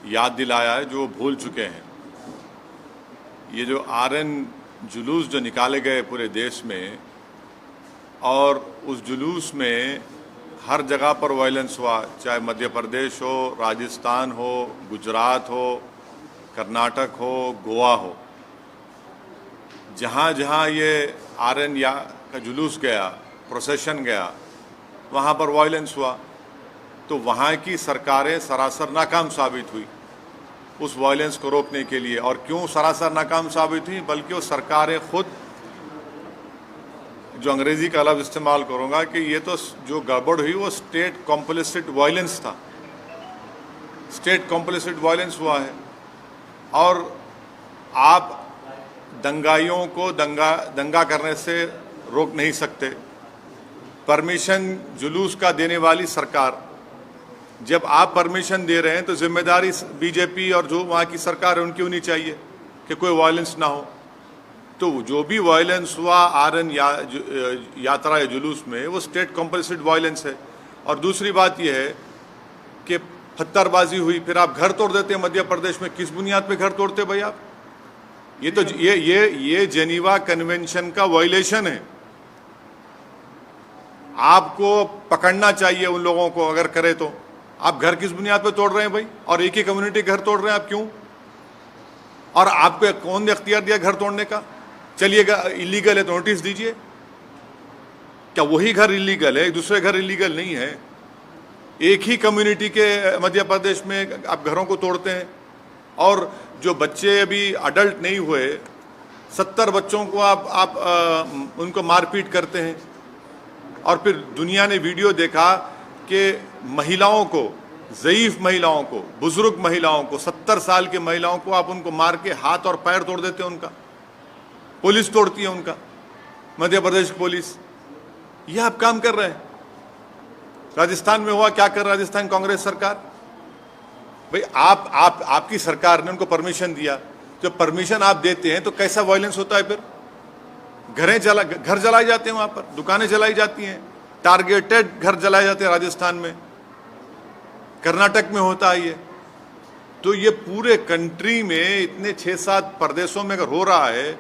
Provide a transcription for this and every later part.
याद दिलाया है जो भूल चुके हैं। ये जो आरएन जुलूस जो निकाले गए पूरे देश में, और उस जुलूस में हर जगह पर वायलेंस हुआ, चाहे मध्य प्रदेश हो, राजस्थान हो, गुजरात हो, कर्नाटक हो, गोवा हो, जहाँ जहाँ ये आरएन का जुलूस गया, प्रोसेशन गया, वहाँ पर वायलेंस हुआ। तो वहाँ की सरकारें सरासर नाकाम साबित हुई उस वायलेंस को रोकने के लिए। और क्यों सरासर नाकाम साबित हुई? बल्कि वो सरकारें खुद, जो अंग्रेजी का लफ्ज़ इस्तेमाल करूँगा कि ये तो जो गड़बड़ हुई वो स्टेट कॉम्प्लिसिट वायलेंस था, स्टेट कॉम्प्लिसिट वायलेंस हुआ है। और आप दंगाइयों को दंगा करने से रोक नहीं सकते। परमिशन जुलूस का देने वाली सरकार, जब आप परमिशन दे रहे हैं तो जिम्मेदारी बीजेपी और जो वहाँ की सरकार है उनकी होनी चाहिए कि कोई वायलेंस ना हो। तो जो भी वायलेंस हुआ आरएन यात्रा या जुलूस में, वो स्टेट कॉम्पल्सिड वायलेंस है। और दूसरी बात यह है कि पत्थरबाजी हुई, फिर आप घर तोड़ देते हैं मध्य प्रदेश में। किस बुनियाद पे घर तोड़ते भाई आप? ये तो ये जेनीवा कन्वेंशन का वायलेशन है। आपको पकड़ना चाहिए उन लोगों को, अगर करे तो। आप घर किस बुनियाद पे तोड़ रहे हैं भाई? और एक ही कम्युनिटी घर तोड़ रहे हैं आप, क्यों? और आपको कौन ने अख्तियार दिया घर तोड़ने का? चलिएगा इलीगल है तो नोटिस दीजिए। क्या वही घर इलीगल है, दूसरे घर इलीगल नहीं है? एक ही कम्युनिटी के मध्य प्रदेश में आप घरों को तोड़ते हैं। और जो बच्चे अभी अडल्ट नहीं हुए, 70 बच्चों को आप उनको मारपीट करते हैं। और फिर दुनिया ने वीडियो देखा कि महिलाओं को, ज़ईफ़ महिलाओं को, बुजुर्ग महिलाओं को, 70 साल की महिलाओं को आप उनको मार के हाथ और पैर तोड़ देते हैं उनका। पुलिस तोड़ती है उनका, मध्य प्रदेश की पुलिस। यह आप काम कर रहे हैं। राजस्थान में हुआ, क्या कर राजस्थान कांग्रेस सरकार? भाई आपकी सरकार ने उनको परमिशन दिया। जब परमिशन आप देते हैं तो कैसा वायलेंस होता है फिर? घर जलाए जाते हैं, वहां पर दुकानें जलाई जाती हैं, टारगेटेड घर जलाए जाते हैं राजस्थान में, कर्नाटक में होता है ये। तो ये पूरे कंट्री में इतने 6-7 प्रदेशों में अगर हो रहा है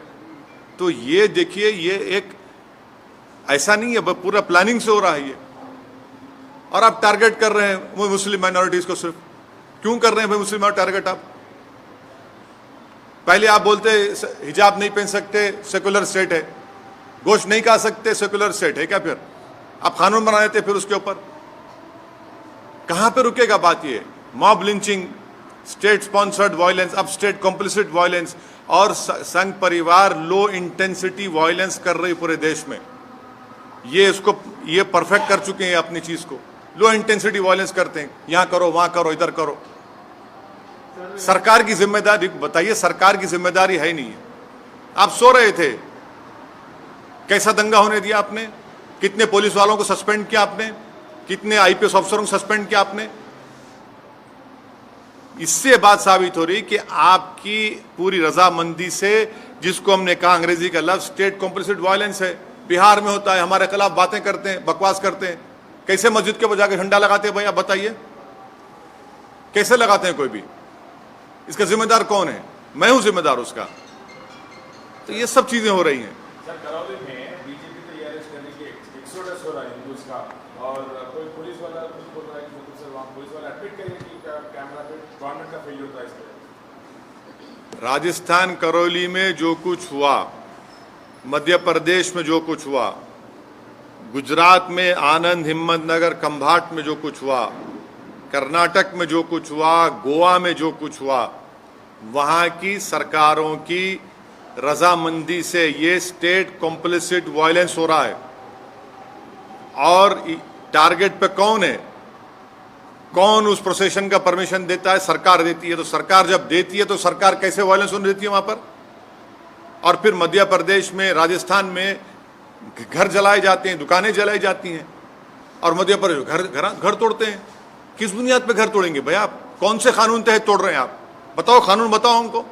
तो ये देखिए, ये एक ऐसा नहीं है, पूरा प्लानिंग से हो रहा है ये। और आप टारगेट कर रहे हैं वो मुस्लिम माइनॉरिटीज को। सिर्फ क्यों कर रहे हैं भाई मुस्लिम टारगेट आप? पहले आप बोलते हिजाब नहीं पहन सकते, सेकुलर स्टेट है, गोश्त नहीं खा सकते, सेकुलर स्टेट है क्या? फिर आप कानून बना देते फिर उसके ऊपर। कहां पे रुकेगा बात? ये mob lynching, state sponsored violence, अब स्टेट कॉम्प्लिसिट वायलेंस, और संघ परिवार लो इंटेंसिटी वायलेंस कर रही पूरे देश में। ये परफेक्ट कर चुके हैं अपनी चीज को। लो इंटेंसिटी वायलेंस करते हैं, यहां करो, वहां करो, इधर करो। सरकार की जिम्मेदारी बताइए? सरकार की जिम्मेदारी है नहीं है। आप सो रहे थे, कैसा दंगा होने दिया आपने? कितने पुलिस वालों को सस्पेंड किया आपने? कितने आईपीएस अफसरों को सस्पेंड किया आपने? इससे बात साबित हो रही कि आपकी पूरी रजामंदी से, जिसको हमने कहा अंग्रेजी का लफ्ज स्टेट कॉम्प्लिसिट वायलेंस है। बिहार में होता है, हमारे खिलाफ बातें करते हैं, बकवास करते हैं। कैसे मस्जिद के ऊपर जाकर झंडा लगाते हैं भाई? आप बताइए, कैसे लगाते हैं कोई भी? इसका जिम्मेदार कौन है? मैं हूं जिम्मेदार उसका। तो ये सब चीजें हो रही हैं। सर, करौली में बीजेपी को ये अरेस्ट करने की एक्सोडस हो रहा है हिंदूज का, और कोई पुलिस वाला कुछ बोल रहा है कि मतलब सर वहाँ पुलिस वाला एडमिट करिए कि कैमरा पे गवर्नमेंट का फेलियर होता है इसलिए। राजस्थान करौली में जो कुछ हुआ, मध्य प्रदेश में जो कुछ हुआ, गुजरात में आनंद, हिम्मतनगर, खंभाट में जो कुछ हुआ, कर्नाटक में जो कुछ हुआ, गोवा में जो कुछ हुआ, वहाँ की सरकारों की रजामंदी से ये स्टेट कॉम्प्लिसिट वायलेंस हो रहा है। और टारगेट पे कौन है? कौन उस प्रोसेशन का परमिशन देता है? सरकार देती है। तो सरकार जब देती है तो सरकार कैसे वायलेंस होने देती है वहां पर? और फिर मध्य प्रदेश में, राजस्थान में घर जलाए जाते हैं, दुकानें जलाई जाती हैं, और मध्य प्रदेश घर तोड़ते हैं। किस बुनियाद पे घर तोड़ेंगे भाई आप? कौन से कानून तहत तोड़ रहे हैं आप? बताओ, कानून बताओ हमको।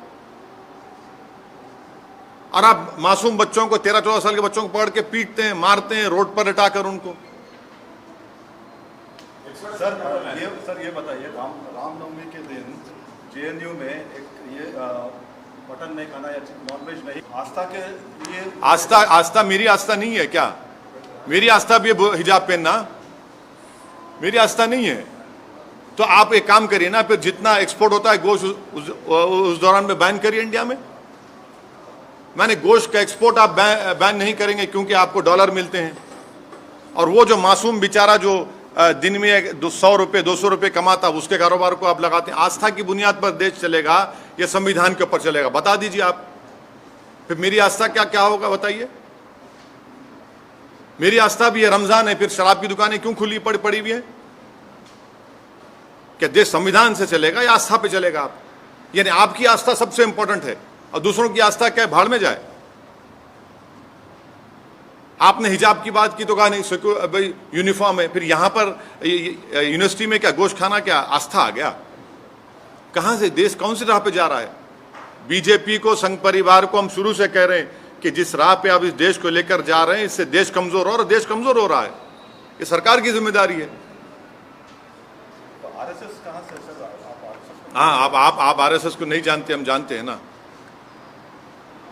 और आप मासूम बच्चों को, 13-14 साल के बच्चों को पकड़ के पीटते हैं, मारते हैं, रोड पर लटाकर उनको। सर ये बताइए, रामनवमी के दिन जेएनयू में एक ये मटन नहीं खाना या नॉनवेज नहीं, आस्था के लिए आस्था मेरी आस्था नहीं है क्या? मेरी आस्था भी है हिजाब पहनना, मेरी आस्था नहीं है। तो आप एक काम करिए ना, फिर जितना एक्सपोर्ट होता है गोश्त उस दौरान में बैन करिए इंडिया में। मैंने गोश्त का एक्सपोर्ट आप बैन नहीं करेंगे क्योंकि आपको डॉलर मिलते हैं, और वो जो मासूम बेचारा जो दिन में 100 रुपये 200 रुपये कमाता, उसके कारोबार को आप लगाते हैं। आस्था की बुनियाद पर देश चलेगा या संविधान के ऊपर चलेगा? बता दीजिए आप। फिर मेरी आस्था क्या क्या होगा बताइए? मेरी आस्था भी है रमजान है, फिर शराब की दुकानें क्यों खुली पड़ी हुई है? क्या देश संविधान से चलेगा या आस्था पे चलेगा? आप यानी आपकी आस्था सबसे इंपॉर्टेंट है और दूसरों की आस्था क्या भाड़ में जाए। आपने हिजाब की बात की तो कहा नहीं भाई यूनिफॉर्म है, फिर यहां पर यूनिवर्सिटी में क्या गोश्त खाना क्या आस्था आ गया? कहां से देश कौन सी राह पे जा रहा है? बीजेपी को, संघ परिवार को हम शुरू से कह रहे हैं कि जिस राह पे आप इस देश को लेकर जा रहे हैं इससे देश कमजोर हो, और देश कमजोर हो रहा है। ये सरकार की जिम्मेदारी है। आरएसएस कहाँ से सर? आप हाँ, आप आरएसएस को नहीं जानते, हम जानते हैं ना।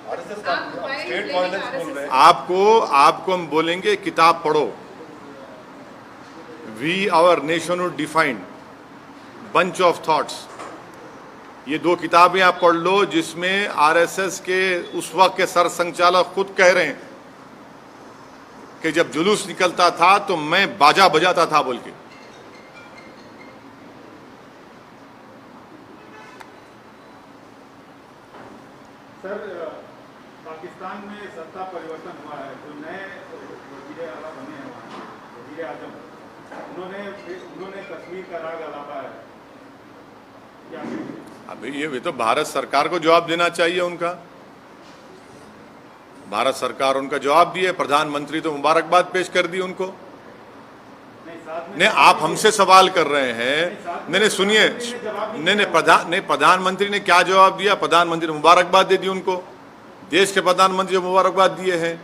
आरएसएस का स्टेट वायलेंस बोल रहे हैं। आपको हम बोलेंगे किताब पढ़ो, we our nation defined bunch of thoughts. ये 2 किताबें आप पढ़ लो जिसमें आरएसएस के उस वक्त के सर संचालक खुद कह रहे हैं कि जब जुलूस निकलता था तो मैं बाजा बजाता था बोल के। सर, पाकिस्तान में सत्ता परिवर्तन हुआ है, जो नए वज़ीर आला बने हैं वहाँ वज़ीर आज़म, उन्होंने कश्मीर का राग अलापा है, क्या अभी ये तो भारत सरकार को जवाब देना चाहिए उनका। भारत सरकार उनका जवाब दिए, प्रधानमंत्री तो मुबारकबाद पेश कर दी उनको। नहीं, आप हमसे सवाल कर रहे हैं। नहीं सुनिए, नहीं प्रधानमंत्री ने क्या जवाब दिया? प्रधानमंत्री ने मुबारकबाद दे दी उनको। देश के प्रधानमंत्री जो मुबारकबाद दिए हैं,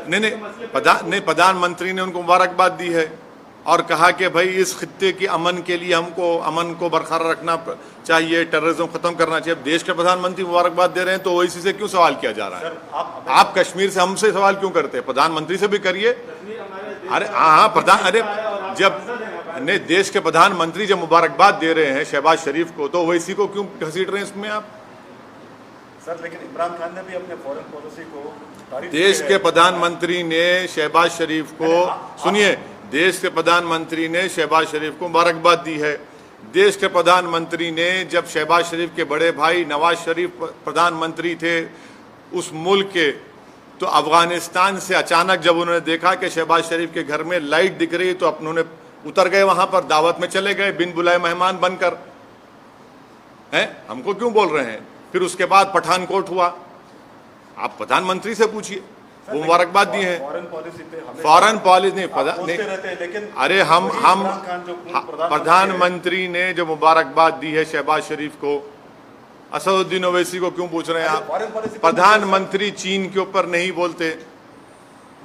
नहीं प्रधानमंत्री ने उनको मुबारकबाद दी है और कहा कि भाई इस खित्ते के अमन के लिए हमको अमन को बरकरार रखना चाहिए, टेररिज्म खत्म करना चाहिए। अब देश के प्रधानमंत्री मुबारकबाद दे रहे हैं तो ओवैसी से क्यों सवाल किया जा रहा है? आप कश्मीर से हमसे सवाल क्यों करते हैं? प्रधानमंत्री से भी करिए। अरे हाँ, अरे जब नहीं देश के प्रधानमंत्री जब मुबारकबाद दे रहे हैं शहबाज शरीफ को, तो ओवैसी को क्यों घसीट रहे हैं इसमें आप? सर लेकिन इमरान खान ने भी अपने फॉरेन पॉलिसी को देश के प्रधानमंत्री ने शहबाज शरीफ को, सुनिए, देश के प्रधानमंत्री ने शहबाज शरीफ को मुबारकबाद दी है। देश के प्रधानमंत्री ने, जब शहबाज शरीफ के बड़े भाई नवाज शरीफ प्रधानमंत्री थे उस मुल्क के, तो अफगानिस्तान से अचानक जब उन्होंने देखा कि शहबाज शरीफ के घर में लाइट दिख रही तो उन्होंने उतर गए, वहां पर दावत में चले गए बिन बुलाए मेहमान बनकर। हैं, हमको क्यों बोल रहे हैं? फिर उसके बाद पठानकोट हुआ, आप प्रधानमंत्री से पूछिए, वो मुबारकबाद दी है। फॉरेन पॉलिसी नहीं, लेकिन अरे हम प्रधानमंत्री ने जो मुबारकबाद दी है शहबाज शरीफ को, असदुद्दीन ओवैसी को क्यों पूछ रहे हैं आप? प्रधानमंत्री चीन के ऊपर नहीं बोलते।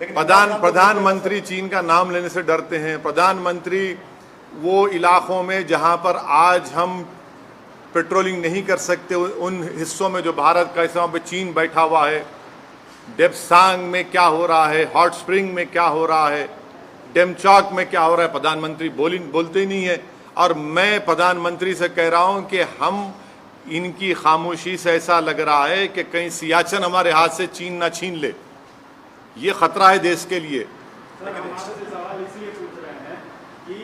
प्रधानमंत्री चीन का नाम लेने से डरते हैं। प्रधानमंत्री वो इलाकों में जहां पर आज हम पेट्रोलिंग नहीं कर सकते, उन हिस्सों में जो भारत का हिस्सा पे चीन बैठा हुआ है, डेप्सांग में क्या हो रहा है, हॉट स्प्रिंग में क्या हो रहा है, डेमचौक में क्या हो रहा है, प्रधानमंत्री बोलते ही नहीं है। और मैं प्रधानमंत्री से कह रहा हूं कि हम इनकी खामोशी से ऐसा लग रहा है कि कहीं सियाचिन हमारे हाथ से चीन ना छीन ले। ये खतरा है देश के लिए। सर, हम आपसे सवाल इसलिए पूछ रहे हैं कि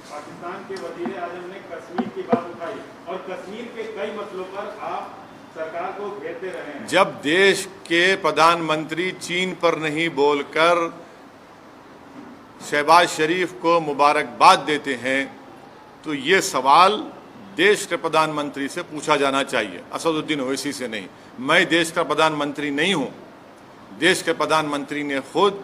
पाकिस्तान के वज़ीर आज़म ने कश्मीर की बात उठाई और कश्मीर के कई मसलों पर आप सरकार को घेरते रहे हैं। जब देश के प्रधानमंत्री चीन पर नहीं बोलकर शहबाज शरीफ को मुबारकबाद देते हैं तो ये सवाल देश के प्रधानमंत्री से पूछा जाना चाहिए, असदुद्दीन ओवैसी से नहीं। मैं देश का प्रधानमंत्री नहीं हूं। देश के प्रधानमंत्री ने खुद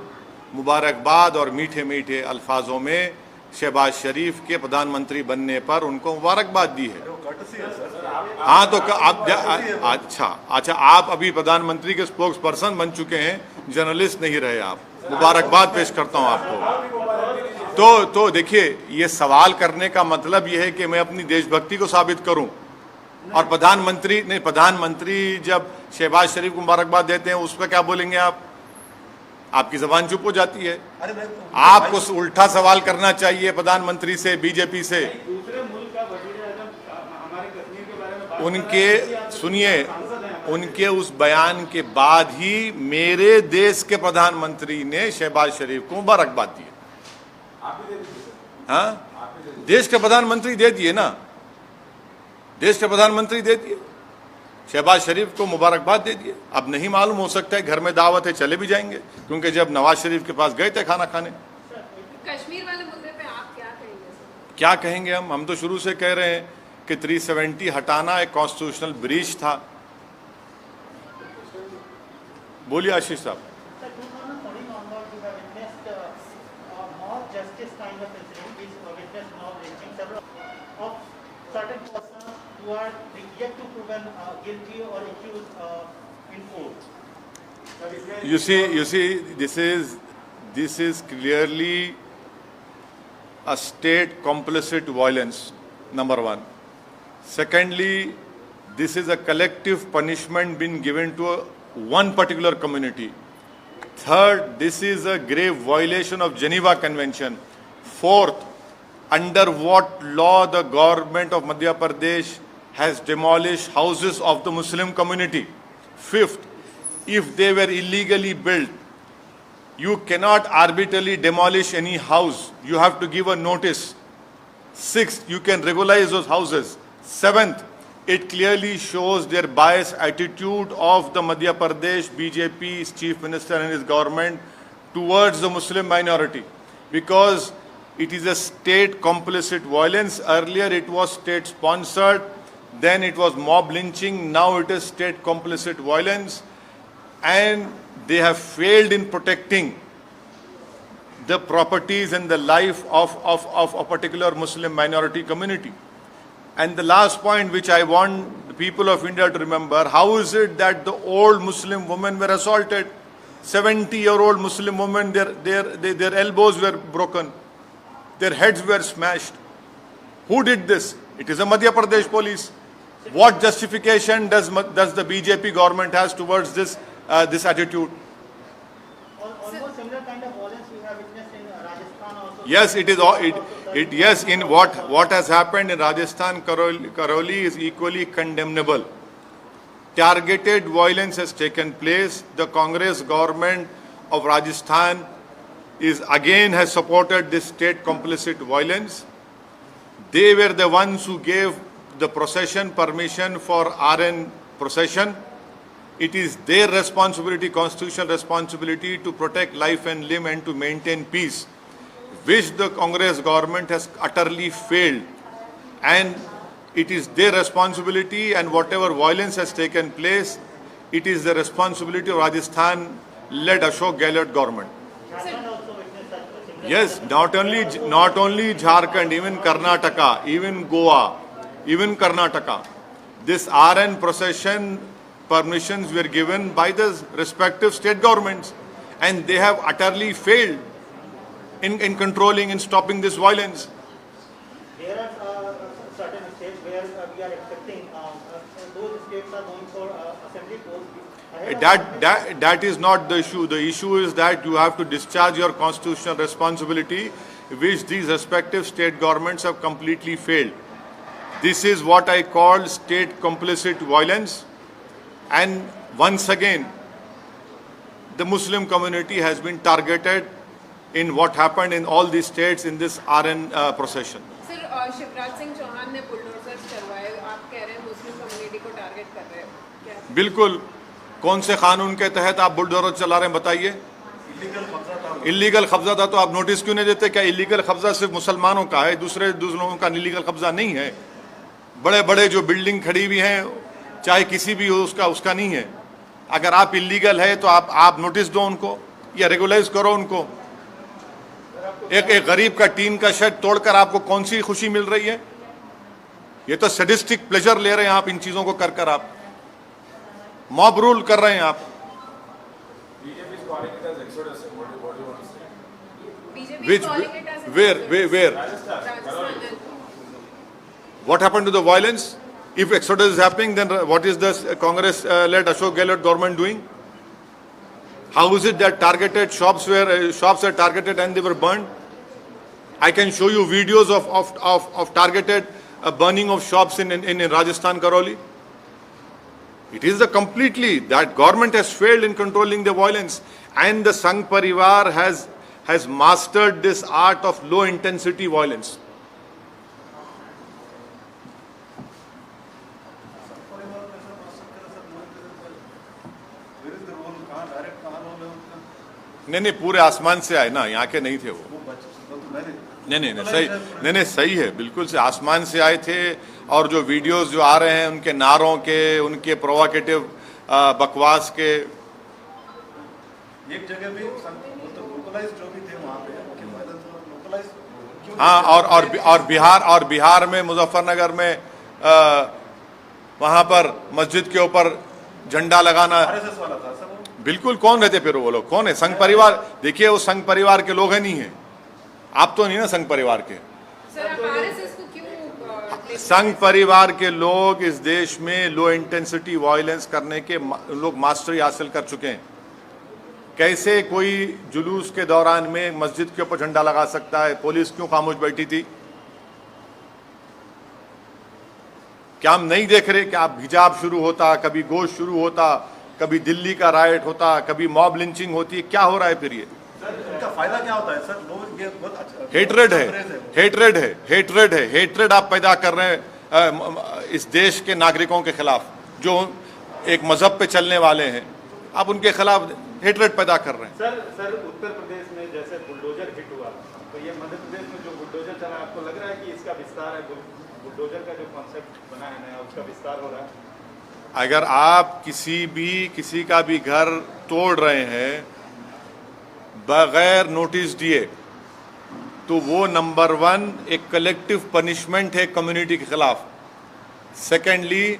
मुबारकबाद और मीठे मीठे अल्फाजों में शहबाज शरीफ के प्रधानमंत्री बनने पर उनको मुबारकबाद दी है। हाँ, तो आप अच्छा आप अभी प्रधानमंत्री के स्पोक्स पर्सन बन चुके हैं, जर्नलिस्ट नहीं रहे आप। मुबारकबाद पेश करता हूं आपको। तो देखिए, ये सवाल करने का मतलब ये है कि मैं अपनी देशभक्ति को साबित करूं और प्रधानमंत्री जब शहबाज शरीफ को मुबारकबाद देते हैं उस पर क्या बोलेंगे आप? आपकी जबान चुप हो जाती है। अरे मैं आपको उल्टा सवाल करना चाहिए प्रधानमंत्री से, बीजेपी से। दूसरे मुल्क का वजीर आजम हमारे कश्मीर के बारे में बात उनके कर रहा है, सुनिए, सांसद हैं हमारे। उनके उस बयान के बाद ही मेरे देश के प्रधानमंत्री ने शहबाज शरीफ को मुबारकबाद दी। आप भी दे दीजिए सर, हाँ, आप भी दे दीजिए। देश के प्रधानमंत्री दे दिए ना, देश के प्रधानमंत्री दे दिए, शहबाज शरीफ को मुबारकबाद दे दिए। अब नहीं मालूम, हो सकता है घर में दावत है, चले भी जाएंगे, क्योंकि जब नवाज शरीफ के पास गए थे खाना खाने। कश्मीर वाले मुद्दे पे आप क्या कहेंगे सर? क्या कहेंगे हम तो शुरू से कह रहे हैं कि 370 हटाना एक कॉन्स्टिट्यूशनल ब्रीच था। बोलिए आशीष साहब। Sir, 2014 onwards, we have witnessed more justice kind of incident, which witnessed now reaching several of certain persons who are yet to proven guilty or accused in court. Sir, इसमें You see, this is clearly a state complicit violence, number one. Secondly, this is a collective punishment being given to one particular community. Third, this is a grave violation of Geneva Convention. Fourth, under what law the government of Madhya Pradesh has demolished houses of the Muslim community. Fifth, if they were illegally built, you cannot arbitrarily demolish any house. You have to give a notice. Sixth, you can regularize those houses. Seventh, it clearly shows their biased attitude of the Madhya Pradesh BJP's chief minister and his government towards the Muslim minority, because it is a state complicit violence. Earlier it was state sponsored, then it was mob lynching, now it is state complicit violence, and they have failed in protecting the properties and the life of a particular Muslim minority community. And the last point which I want the people of India to remember, how is it that the old Muslim women were assaulted? 70-year-old Muslim women, their elbows were broken, their heads were smashed. Who did this? It is the Madhya Pradesh police. What justification does the BJP government has towards this attitude? Almost similar kind of violence we have witnessed in Rajasthan also. Yes, it is. Yes, in what has happened in Rajasthan, Karoli is equally condemnable. Targeted violence has taken place. The Congress government of Rajasthan has supported this state complicit violence. They were the ones who gave the procession permission for RN procession. It is their responsibility, constitutional responsibility, to protect life and limb and to maintain peace, which the Congress government has utterly failed. And it is their responsibility, and whatever violence has taken place, it is the responsibility of Rajasthan-led Ashok Gehlot government. Jharkhand also witnessed such a similar. Yes, not only Jharkhand, even Karnataka, even Goa, even Karnataka. This RN procession permissions were given by the respective state governments, and they have utterly failed in controlling and stopping this violence. There are certain states where we are expecting those states are going for assembly polls. That is not the issue. The issue is that you have to discharge your constitutional responsibility, which these respective state governments have completely failed. This is what I call state complicit violence. And once again, the Muslim community has been targeted in what happened in all these states in this RN procession. Sir, Shivraj Singh Chouhan ने bulldozer चलवाए, आप कह रहे हैं Muslim community को target कर रहे हो क्या? बिल्कुल। कौन से कानून के तहत आप बुलडोजर चला रहे हैं बताइए? इलीगल कब्जा था तो आप नोटिस क्यों नहीं देते? क्या इलीगल कब्जा सिर्फ मुसलमानों का है, दूसरे लोगों का इलीगल कब्जा नहीं है? बड़े बड़े जो बिल्डिंग खड़ी हुई हैं, चाहे किसी भी हो, उसका नहीं है। अगर आप इलीगल है तो आप नोटिस दो उनको या रेगुलाइज करो उनको। एक गरीब का टीन का शेड तोड़कर आपको कौन सी खुशी मिल रही है? ये तो सैडिस्टिक प्लेजर ले रहे हैं आप इन चीजों को कर आप मॉब रूल कर रहे हैं आप। BJP is calling it as exodus. What do you want to say? BJP Which is calling it as where Rajasthan and what happened to the violence? If exodus is happening, then what is the Congress-led Ashok Gehlot government doing? How is it that targeted shops were targeted and they were burned? I can show you videos of targeted burning of shops in Rajasthan, Karoli. It is that government has failed in controlling the violence, and the Sangh Parivar has mastered this art of low intensity violence. नहीं पूरे आसमान से आए ना, यहाँ के नहीं थे वो। नहीं सही है, बिल्कुल से आसमान से आए थे। और जो वीडियोस जो आ रहे हैं उनके नारों के, उनके प्रोवोकेटिव बकवास के, एक जगह भी लोकलाइज जो भी थे वहाँ पे लोकलाइज। हाँ, और बिहार में मुजफ्फरनगर में वहाँ पर मस्जिद के ऊपर झंडा लगाना आरएसएस वाला था सब। बिल्कुल। कौन रहते फिर वो लोग? कौन है? संघ परिवार। देखिए वो संघ परिवार के लोग हैं, नहीं है। आप तो नहीं ना संघ परिवार के। सर, आप आरएसएस को क्यों? संघ परिवार के लोग इस देश में लो इंटेंसिटी वायलेंस करने के लोग मास्टरी हासिल कर चुके हैं। कैसे कोई जुलूस के दौरान में मस्जिद के ऊपर झंडा लगा सकता है? पुलिस क्यों खामोश बैठी थी? क्या हम नहीं देख रहे कि आप हिजाब शुरू होता, कभी गोश्त शुरू होता, कभी दिल्ली का राइट होता, कभी मॉब लिंचिंग होती है? क्या हो रहा है फिर ये? इनका फायदा क्या होता है सर? लोग ये बहुत अच्छा हेट्रेड आप पैदा कर रहे हैं इस देश के नागरिकों के खिलाफ, जो एक मजहब पे चलने वाले हैं। आप उनके खिलाफ हेट्रेड पैदा कर रहे हैं। सर उत्तर प्रदेश में जैसे बुलडोजर हिट हुआ, तो ये मध्य प्रदेश में जो बुलडोजर चला, आपको लग रहा है कि इसका विस्तार है? बुलडोजर का जो कॉन्सेप्ट बना है नया, उसका विस्तार हो रहा है? अगर आप किसी का भी घर तोड़ रहे हैं बगैर नोटिस दिए, तो वो नंबर 1 एक कलेक्टिव पनिशमेंट है कम्युनिटी के खिलाफ। सेकेंडली,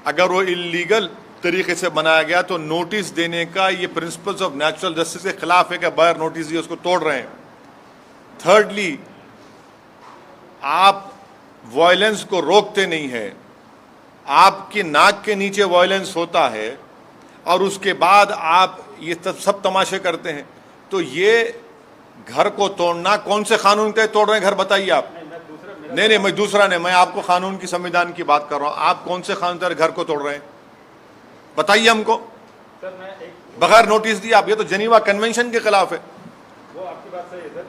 अगर वो इलीगल तरीके से बनाया गया तो नोटिस देने का ये प्रिंसिपल्स ऑफ नेचुरल जस्टिस के खिलाफ है कि बगैर नोटिस दिए उसको तोड़ रहे हैं। थर्डली, आप वायलेंस को रोकते नहीं है, आपकी नाक के नीचे वायलेंस होता है और उसके बाद आप ये सब तमाशे करते हैं। तो ये घर को तोड़ना कौन से कानून के तोड़ रहे हैं घर? बताइए आप। नहीं, मैं दूसरा नहीं, मैं आपको कानून की, संविधान की बात कर रहा हूं। आप कौन से कानून के घर को तोड़ रहे हैं? बताइए हमको। बगैर नोटिस दिए आप, ये तो जेनीवा कन्वेंशन के खिलाफ है। वो आपकी बात सही है सर।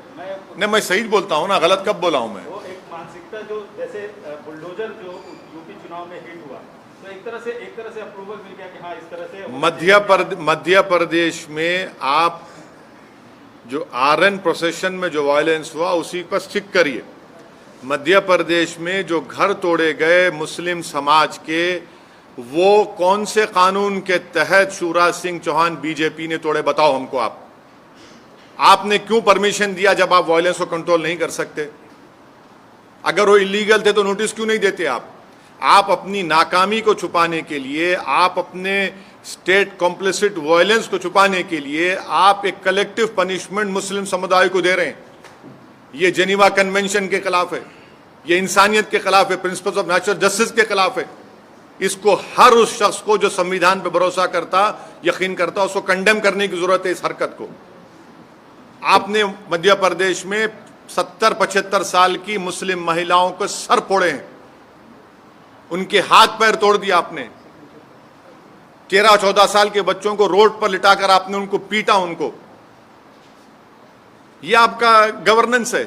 नहीं, मैं सही बोलता हूं ना, गलत कब बोला हूं मैं? वो एक मानसिकता जो जैसे बुलडोजर जो यूपी चुनाव में हिट हुआ, तो एक तरह से अप्रूवल मिल गया कि हाँ इस तरह से। मध्य प्रदेश में आप जो आरएन प्रोसेशन में जो वायलेंस हुआ उसी पर स्टिक करिए। मध्य प्रदेश में जो घर तोड़े गए मुस्लिम समाज के, वो कौन से कानून के तहत शिवराज सिंह चौहान बीजेपी ने तोड़े? बताओ हमको। आपने क्यों परमिशन दिया जब आप वायलेंस को कंट्रोल नहीं कर सकते? अगर वो इलीगल थे तो नोटिस क्यों नहीं देते आप अपनी नाकामी को छुपाने के लिए, आप अपने स्टेट कॉम्प्लिसिट वायलेंस को छुपाने के लिए आप एक कलेक्टिव पनिशमेंट मुस्लिम समुदाय को दे रहे हैं। ये जेनीवा कन्वेंशन के खिलाफ है, ये इंसानियत के खिलाफ है, प्रिंसिपल्स ऑफ नेचुरल जस्टिस के खिलाफ है। इसको हर उस शख्स को जो संविधान पर भरोसा करता, यकीन करता, उसको कंडेम करने की जरूरत है इस हरकत को। आपने मध्य प्रदेश में 70-75 साल की मुस्लिम महिलाओं को सर फोड़े हैं, उनके हाथ पैर तोड़ दिया आपने। 13-14 साल के बच्चों को रोड पर लिटाकर आपने उनको पीटा। ये आपका गवर्नेंस है?